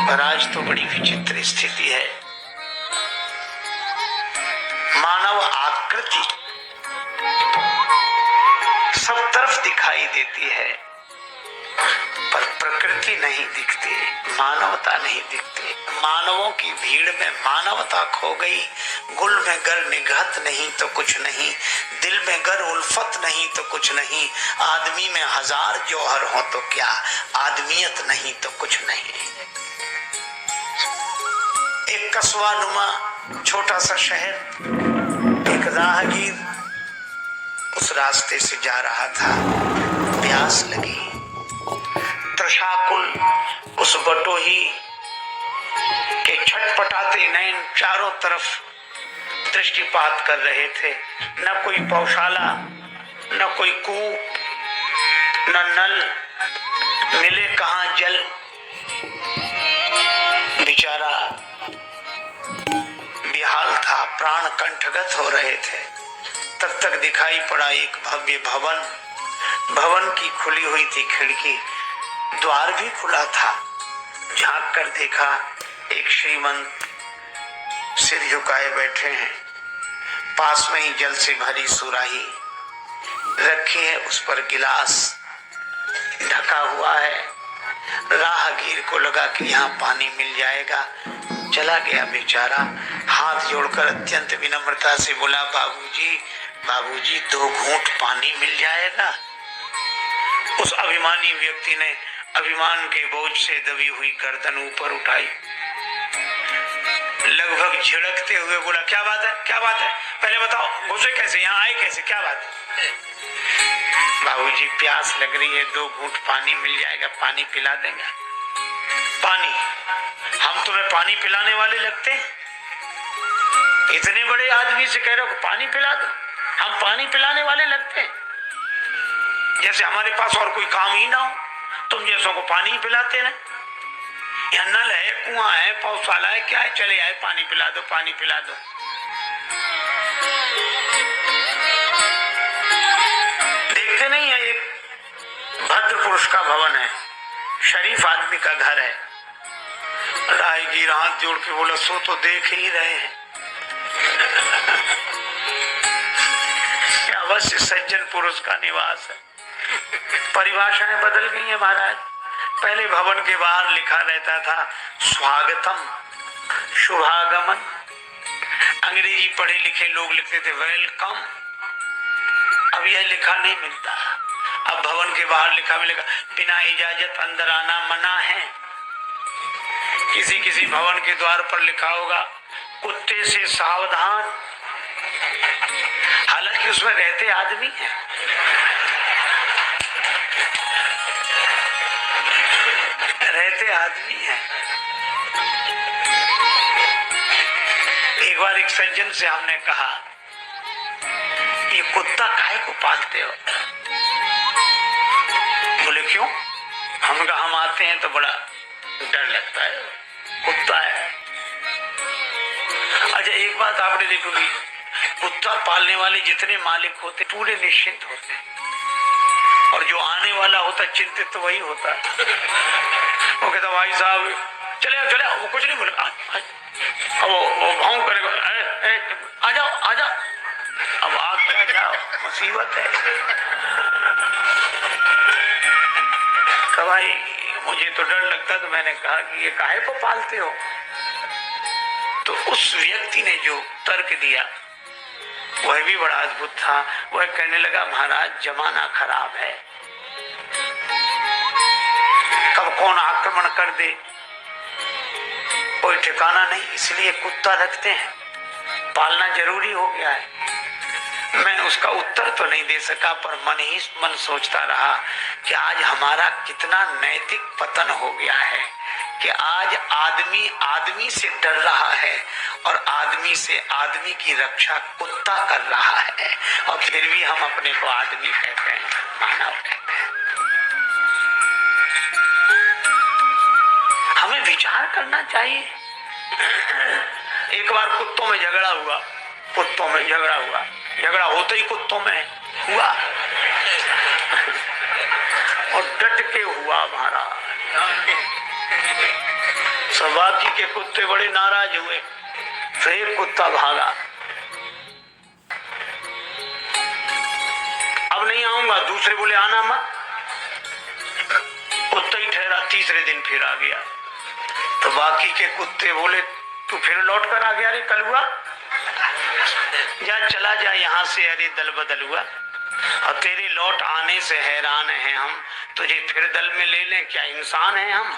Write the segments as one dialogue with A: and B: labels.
A: पर आज तो बड़ी विचित्र स्थिति है। मानव आकृति सब तरफ दिखाई देती है, पर प्रकृति नहीं दिखती, मानवता नहीं दिखती। मानवों की भीड़ में मानवता खो गई। गुल में गर निगहत नहीं तो कुछ नहीं, दिल में गर उल्फत नहीं तो कुछ नहीं। आदमी में हजार जौहर हो तो क्या, आदमियत नहीं तो कुछ नहीं। एक कस्बा नुमा छोटा सा शहर, एक राहगीर उस रास्ते से जा रहा था। प्यास लगी। त्रशाकुल उस बटोही के छटपटाते नयन चारों तरफ दृष्टिपात कर रहे थे। न कोई पौशाला, न कोई कूप, न नल, मिले कहां जल। बेचारा बेहाल था, प्राण कंठगत हो रहे थे। तब तक दिखाई पड़ा एक भव्य भवन। भवन की खुली हुई थी खिड़की, द्वार भी खुला था। झांक कर देखा, एक श्रीमंत सिर झुकाए बैठे हैं। पास में ही जल से भरी सुराही रखी है, उस पर गिलास ढका हुआ है। राहगीर को लगा कि यहाँ पानी मिल जाएगा, चला गया बेचारा। हाथ जोड़कर अत्यंत विनम्रता से बोला, बाबूजी बाबूजी 2 घूंट पानी मिल जाएगा। उस अभिमानी व्यक्ति ने अभिमान के बोझ से दबी हुई गर्दन ऊपर उठाई, लगभग झिड़कते हुए बोला, क्या बात है, क्या बात है, पहले बताओ, घुसे कैसे, यहाँ आए कैसे, क्या बात है? बाबूजी प्यास लग रही है, 2 घूंट पानी मिल जाएगा, पानी पिला देंगे। पानी? हम तुम्हें पानी पिलाने वाले लगते हैं? इतने बड़े आदमी से कह रहे हो पानी पिला दो, हम पानी पिलाने वाले लगते हैं? जैसे हमारे पास और कोई काम ही ना हो, तुम जैसों को पानी पिलाते ना। यहाँ नल है, कुआं है, पौधशाला है, क्या है, चले आए पानी पिला दो, पानी पिला दो। देखते नहीं है, एक भद्र पुरुष का भवन है, शरीफ आदमी का घर है। राहगीर हाथ जोड़ के बोला, सो तो देख ही रहे हैं। अवश्य सज्जन पुरुष का निवास है। परिभाषाएं बदल गई है महाराज। पहले भवन के बाहर लिखा रहता था स्वागतम, शुभागमन। अंग्रेजी पढ़े लिखे लोग लिखते थे वेलकम। अब यह लिखा नहीं मिलता। अब भवन के बाहर लिखा मिलेगा बिना इजाजत अंदर आना मना है। किसी किसी भवन के द्वार पर लिखा होगा कुत्ते से सावधान। हालांकि उसमें रहते आदमी हैं। रहते आदमी हैं। एक बार एक सज्जन से हमने कहा, ये कुत्ता काहे को पालते हो? बोले क्यों? हम कहा हम आते हैं तो बड़ा डर लगता है, कुत्ता है। अच्छा एक बात आपने देखोगी, कुत्ता पालने वाले जितने मालिक होते पूरे निश्चिंत होते हैं, और जो आने वाला होता चिंतित तो वही होता है। वो कहता भाई साहब चले आओ चले आओ, वो कुछ नहीं बोलेगा, वो भाव करेगा, आ जाओ आ जाओ। अब आप क्या जाओ, मुसीबत है। तो भाई मुझे तो डर लगता, तो मैंने कहा कि ये काहे को पालते हो? तो उस व्यक्ति ने जो तर्क दिया वह भी बड़ा अद्भुत था। वह कहने लगा महाराज जमाना खराब है, कब कौन आक्रमण कर दे कोई ठिकाना नहीं, इसलिए कुत्ता रखते हैं, पालना जरूरी हो गया है। मैं उसका उत्तर तो नहीं दे सका, पर मन ही मन सोचता रहा कि आज हमारा कितना नैतिक पतन हो गया है कि आज आदमी आदमी से डर रहा है और आदमी से आदमी की रक्षा कुत्ता कर रहा है, और फिर भी हम अपने को आदमी कहते हैं, मानव कहते हैं। हमें विचार करना चाहिए। एक बार कुत्तों में झगड़ा हुआ, कुत्तों में झगड़ा हुआ, झगड़ा होते ही कुत्तों में हुआ और डट के हुआ महाराज। सब बाकी के कुत्ते बड़े नाराज हुए, तो एक कुत्ता भागा, अब नहीं आऊंगा। दूसरे बोले आना मत, कुत्ता ही ठहरा। तीसरे दिन फिर आ गया, तो बाकी के कुत्ते बोले तू फिर लौट कर आ गया, अरे कलुआ जा, चला जा यहाँ से, अरे दल बदल हुआ, और तेरे लौट आने से हैरान हैं हम, तुझे फिर दल में ले लें, क्या इंसान है हम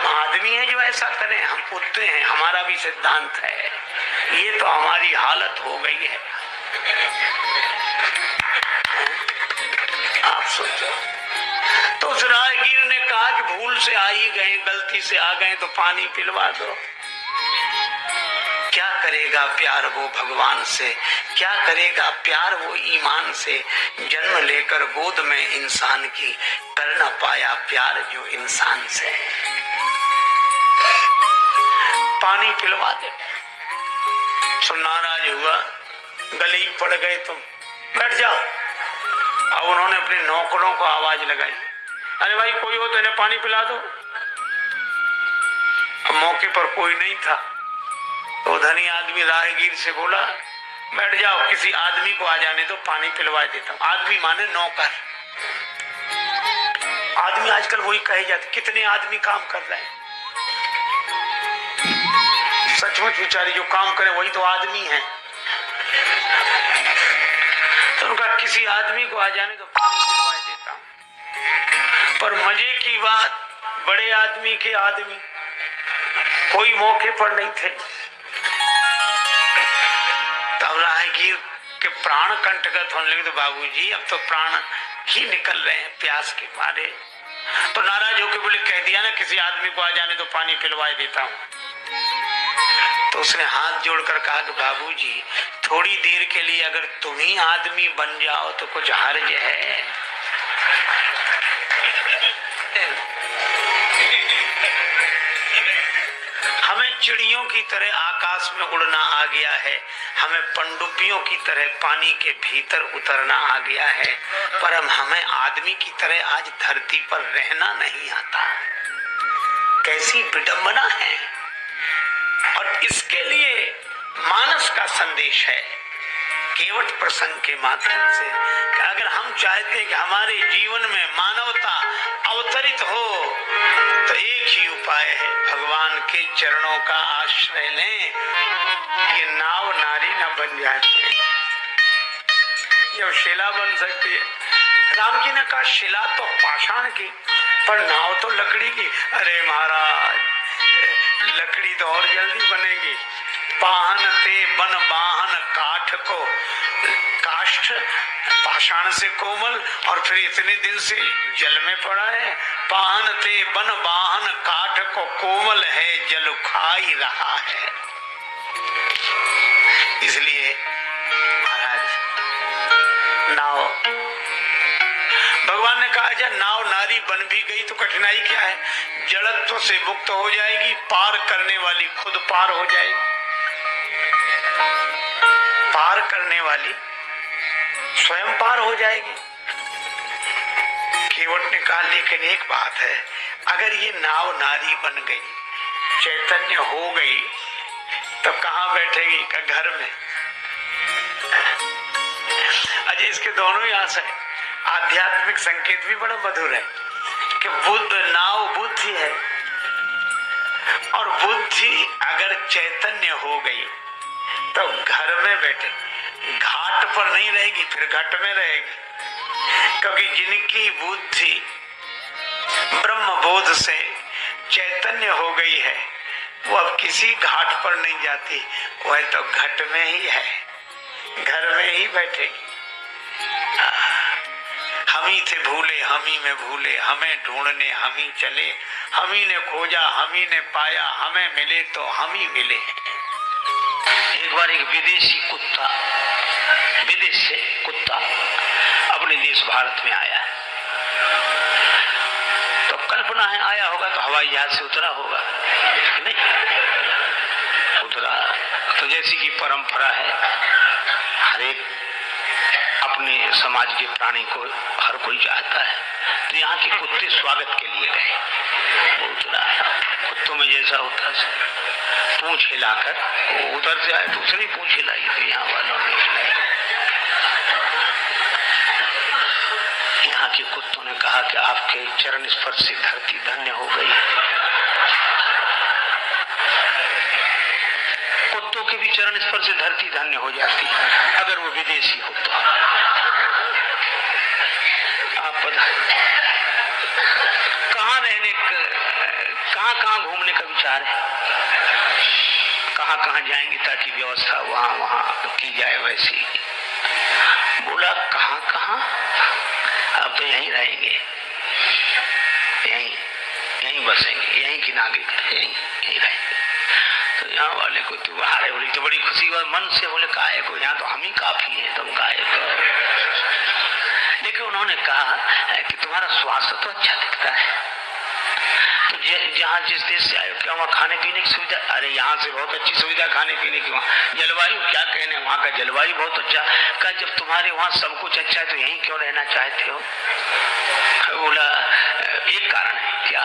A: आदमी हैं जो ऐसा करें? हम कुत्ते हैं, हमारा भी सिद्धांत है। ये तो हमारी हालत हो गई है। आप सोचो। तो उस राहगीर ने कहा कि भूल से आ ही गए, गलती से आ गए तो पानी पिलवा दो। क्या करेगा प्यार वो भगवान से, क्या करेगा प्यार वो ईमान से, जन्म लेकर गोद में इंसान की, कर न पाया प्यार जो इंसान से। पानी पिलवा दे। सो नाराज हुआ, गले ही पड़ गए, तुम बैठ जाओ। अब उन्होंने अपने नौकरों को आवाज लगाई, अरे भाई कोई हो तो इन्हें पानी पिला दो। अब मौके पर कोई नहीं था, तो धनी आदमी राहगीर से बोला बैठ जाओ, किसी आदमी को आ जाने दो, पानी पिलवा देता हूँ। आदमी माने नौकर। आदमी आजकल वही कहे जाते, कितने आदमी काम कर रहे हैं। सचमुच बेचारी जो काम करे वही तो आदमी है। तो उनका किसी आदमी को आ जाने तो पानी पिलवा देता हूँ। पर मजे की बात, बड़े आदमी के आदमी कोई मौके पर नहीं थे। तब राहगीर के प्राण कंटगत होने लगे, तो बाबूजी अब तो प्राण ही निकल रहे हैं प्यास के मारे। तो नाराज होकर बोले कह दिया ना किसी आदमी को आ जाने तो पानी पिलवा देता हूँ। तो उसने हाथ जोड़कर कहा कि बाबूजी थोड़ी देर के लिए अगर तुम ही आदमी बन जाओ तो कुछ हर्ज है? हमें चिड़ियों की तरह आकाश में उड़ना आ गया है, हमें पनडुब्बियों की तरह पानी के भीतर उतरना आ गया है, पर हमें आदमी की तरह आज धरती पर रहना नहीं आता। कैसी विडंबना है। और इसके लिए मानस का संदेश है केवट प्रसंग के माध्यम से कि अगर हम चाहते हैं कि हमारे जीवन में मानवता अवतरित हो तो एक ही उपाय है, भगवान के चरणों का आश्रय लें। ये नाव नारी न बन जाए, जब शिला बन सकती है। राम जी ने कहा शिला तो पाषाण की, पर नाव तो लकड़ी की। अरे महाराज लकड़ी तो और जल्दी बनेगी। पाहन ते बन बाहन काठ को, काष्ठ पाषाण से कोमल और फिर इतने दिन से जल में पड़ा है। पाहन ते बन बाहन काठ को कोमल है, जल खा ही रहा है। इसलिए महाराज नाव, भगवान ने कहा जब नाव नारी बन भी गई तो कठिनाई क्या है, जड़त्व से मुक्त हो जाएगी, पार करने वाली खुद पार हो जाएगी। पार करने वाली स्वयं पार हो जाएगी। केवट ने कहा लेकिन एक बात है, अगर ये नाव नारी बन गई, चैतन्य हो गई, तो कहाँ बैठेगी? का घर में। अजय इसके दोनों ही आस है। आध्यात्मिक संकेत भी बड़ा मधुर है कि बुद्ध नाव बुद्धि है, और बुद्धि अगर चैतन्य हो गई तो घर में बैठे, घाट पर नहीं रहेगी, फिर घट में रहेगी। क्योंकि जिनकी बुद्धि ब्रह्म बोध से चैतन्य हो गई है वो अब किसी घाट पर नहीं जाती, वह तो घट में ही है, घर में ही बैठेगी। हम ही थे भूले, हम ही में भूले, हमें ढूंढने हम ही चले, हम ही ने खोजा हम ही ने पाया, हमें मिले तो हम ही मिले। एक बार एक विदेशी कुत्ता, विदेश से कुत्ता अपने देश भारत में आया, तो कल्पना है आया होगा तो हवाई जहाज से उतरा होगा, नहीं उतरा तो जैसी की परंपरा है, हर एक अपने समाज के प्राणी को हर कोई चाहता है, तो यहाँ के कुत्ते स्वागत के लिए गए। उतरा, कुत्तों में ऐसा होता है, पूंछ हिलाकर, उधर से आए दूसरी पूंछ हिलाई थी, यहाँ वालों ने हिलाई। यहाँ के कुत्तों ने कहा कि आपके चरण स्पर्श से धरती धन्य हो गई। कुत्तों के भी चरण स्पर्श से धरती धन्य हो जाती अगर वो विदेशी हो तो। आप पता कहाँ रहने, कहाँ घूमने का विचार है, कहाँ जाएंगे ताकि व्यवस्था वहाँ की जाए वैसी। बोला कहाँ अब तो यहीं रहेंगे, यहीं बसेंगे, यहीं की नागरिक, यहीं रहेंगे। तो यहाँ वाले को तू हारे बोली तो बड़ी खुशी हुई, मन से बोले काहे को, यहाँ तो हम ही काफी है, तुम काहे को। लेकिन उन्होंने कहा कि तुम्हारा स्वास्थ्य तो अच्छा दिखता है, तो जहाँ जिस देश से आए क्या वहाँ खाने पीने की सुविधा? अरे यहाँ से बहुत अच्छी सुविधा खाने पीने की, वहाँ जलवायु क्या कहने, वहाँ का जलवायु बहुत अच्छा। कहा जब तुम्हारे वहाँ सब कुछ अच्छा है तो यहीं क्यों रहना चाहते हो? बोला एक कारण है। क्या?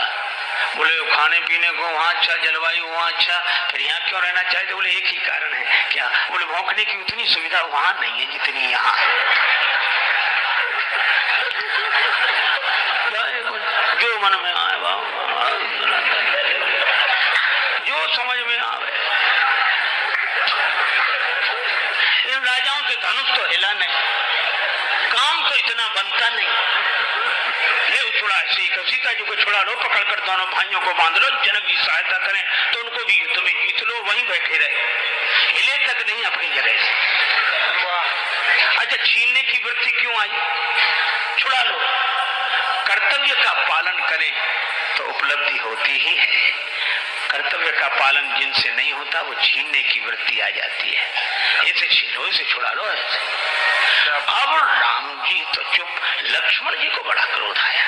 A: बोले खाने पीने को वहाँ अच्छा, जलवायु वहाँ अच्छा, फिर यहाँ क्यों रहना चाहते? बोले एक ही कारण है। क्या? बोले भौंकने की उतनी सुविधा वहाँ नहीं है जितनी यहाँ। जो मन में आए जो समझ में आवे। इन राजाओं के धनुष तो हिला नहीं, काम तो इतना बनता नहीं। ले उछड़ा सीता जी को छुड़ा लो, पकड़ कर दोनों भाइयों को बांध लो, जनक जी सहायता करें तो उनको भी युद्ध में जीत लो, वहीं बैठे रहे, हिले तक नहीं अपनी जगह से। अच्छा छीनने की वृत्ति क्यों आई? छुड़ा लो, कर्तव्य का पालन करें तो उपलब्धि होती ही है। कर्तव्य का पालन जिनसे नहीं होता वो छीनने की वृत्ति आ जाती है। इसे छीन लो, इसे छुड़ा लो ऐसे। अब राम जी तो चुप, लक्ष्मण जी को बड़ा क्रोध आया।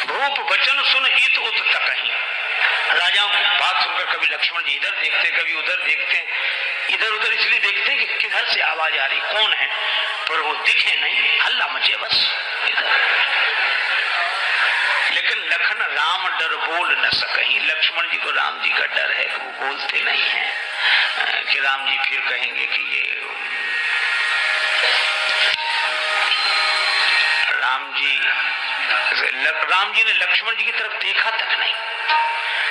A: भूप वचन सुन इत उत तकहीं। राजाओं की बात सुनकर कभी लक्ष्मण जी इधर देखते, कभी उधर देखते। इधर उधर इसलिए देखते कि किधर से आवाज आ रही, कौन है, पर वो दिखे नहीं, हल्ला मचे बस इधर। लेकिन लखन राम डर बोल न सकहीं। लक्ष्मण जी को राम जी का डर है कि वो बोलते नहीं है कि राम जी फिर कहेंगे कि ये राम जी ने लक्ष्मण जी की तरफ देखा तक नहीं।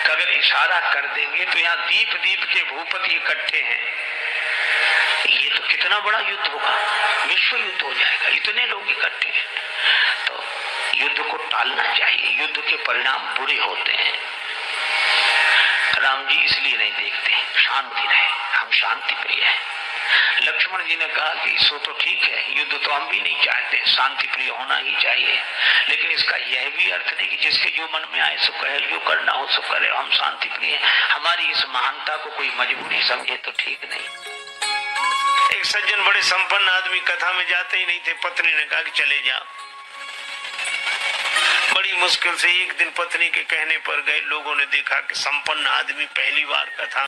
A: अगर इशारा कर देंगे तो यहाँ दीप दीप के भूपति इकट्ठे हैं, ये तो कितना बड़ा युद्ध होगा, विश्व युद्ध हो जाएगा, इतने लोग इकट्ठे हैं। तो युद्ध को टालना चाहिए, युद्ध के परिणाम बुरे होते हैं। राम जी इसलिए नहीं देखते, शांति रहे, हम शांति प्रिय हैं। लक्ष्मण जी ने कहा कि सो तो ठीक है, युद्ध तो हम भी नहीं चाहते, शांति प्रिय होना ही चाहिए, लेकिन इसका यह भी अर्थ नहीं कि जिसके जो मन में आए सो कहे, जो करना हो सो करे, हम शांति प्रिय हैं। हमारी इस महानता को कोई मजबूरी समझे तो ठीक नहीं। एक सज्जन बड़े संपन्न आदमी कथा में जाते ही नहीं थे, पत्नी ने कहा कि चले जाओ। बड़ी मुश्किल से एक दिन पत्नी के कहने पर गए। लोगों ने देखा कि संपन्न आदमी पहली बार कथा